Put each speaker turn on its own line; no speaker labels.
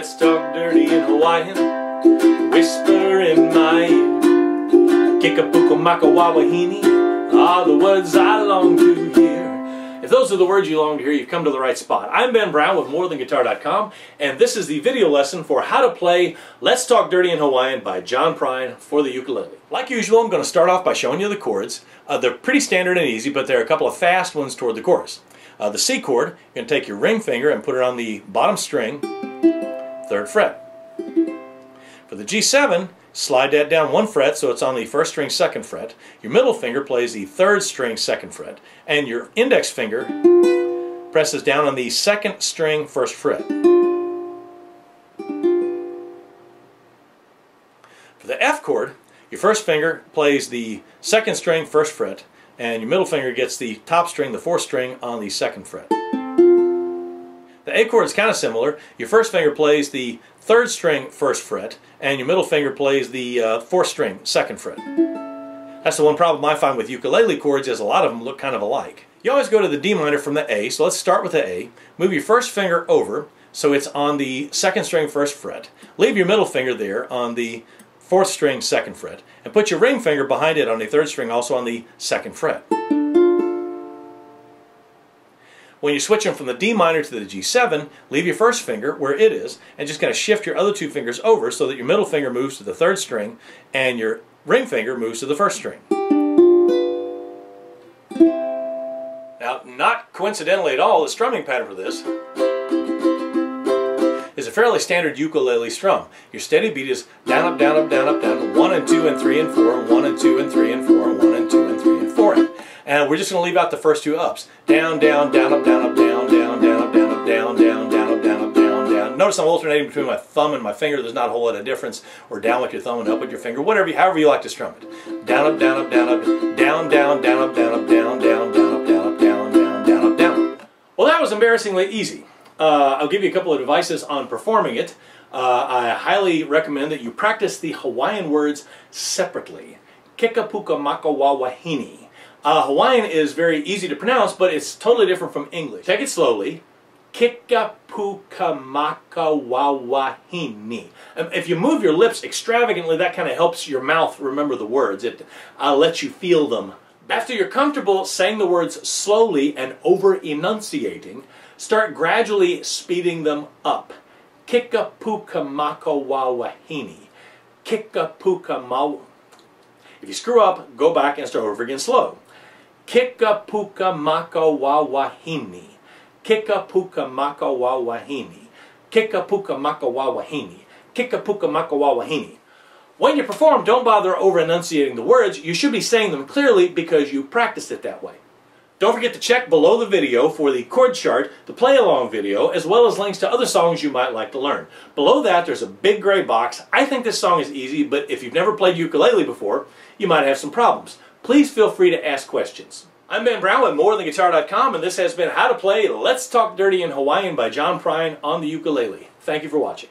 Let's talk dirty in Hawaiian. Whisper in my ear. Kikapuka maka wawahini are the words I long to hear. If those are the words you long to hear, you've come to the right spot. I'm Ben Brown with morethanguitar.com, and this is the video lesson for how to play Let's Talk Dirty in Hawaiian by John Prine for the ukulele. Like usual, I'm going to start off by showing you the chords. They're pretty standard and easy, but there are a couple of fast ones toward the chorus. The C chord, you're going to take your ring finger and put it on the bottom string, 3rd fret. For the G7, slide that down 1 fret so it's on the 1st string, 2nd fret. Your middle finger plays the 3rd string, 2nd fret. And your index finger presses down on the 2nd string, 1st fret. For the F chord, your 1st finger plays the 2nd string, 1st fret. And your middle finger gets the top string, the 4th string, on the 2nd fret. The A chord is kind of similar. Your 1st finger plays the 3rd string, 1st fret, and your middle finger plays the 4th string, 2nd fret. That's the one problem I find with ukulele chords, is a lot of them look kind of alike. You always go to the D minor from the A, so let's start with the A. Move your 1st finger over so it's on the 2nd string, 1st fret. Leave your middle finger there on the 4th string, 2nd fret, and put your ring finger behind it on the 3rd string, also on the 2nd fret. When you're switching from the D minor to the G7, leave your 1st finger where it is and just kind of shift your other 2 fingers over so that your middle finger moves to the 3rd string and your ring finger moves to the 1st string. Now, not coincidentally at all, the strumming pattern for this is a fairly standard ukulele strum. Your steady beat is down, up, down, up, down, up, down, 1 and 2 and 3 and 4, 1 and 2 and 3 and 4, 1 and 2 and 3 and 4. And we're just going to leave out the first 2 ups. Down, down, down, up, down, up, down, down, down, up, down, up, down, down, down, up, down, up, down, down. Notice I'm alternating between my thumb and my finger. There's not a whole lot of difference. Or down with your thumb and up with your finger. However you like to strum it. Down, up, down, up, down, up, down, down, down, up, down, up, down, down, down, up, down, up, down, down, down, up, down. Well, that was embarrassingly easy. I'll give you a couple of advices on performing it. I highly recommend that you practice the Hawaiian words separately. Kikapuka maka wawahini. Hawaiian is very easy to pronounce, but it's totally different from English. Take it slowly. Kikapuka maka wawahini. If you move your lips extravagantly, that kind of helps your mouth remember the words. It lets you feel them. After you're comfortable saying the words slowly and over-enunciating, start gradually speeding them up. Kikapuka maka wawahini. Kikapuka ma. If you screw up, go back and start over again slow. Kikapuka maka wawahini. Kikapuka maka wawahini. Kikapuka maka wawahini. Kikapuka maka wawahini. When you perform, don't bother over-enunciating the words. You should be saying them clearly because you practiced it that way. Don't forget to check below the video for the chord chart, the play-along video, as well as links to other songs you might like to learn. Below that, there's a big gray box. I think this song is easy, but if you've never played ukulele before, you might have some problems. Please feel free to ask questions. I'm Ben Brown with morethanguitar.com, and this has been How to Play Let's Talk Dirty in Hawaiian by John Prine on the ukulele. Thank you for watching.